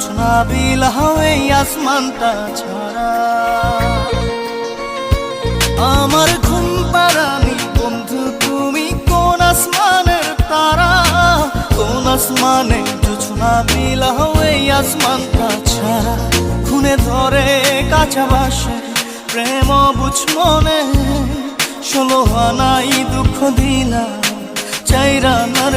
জোছনা বিলাও এই আসমানটা ছাড়া। আমার ঘুম পাড়ানি বন্ধু তুমি কোন আসমানের তারা, কোন আসমানে জোছনা বিলাও এই আসমানটা ছাড়া। খুনে ধরে কাঁচা বাসে প্রেম বুঝ মনে, 16 আনাই দুঃখ দিলা চাইরা নার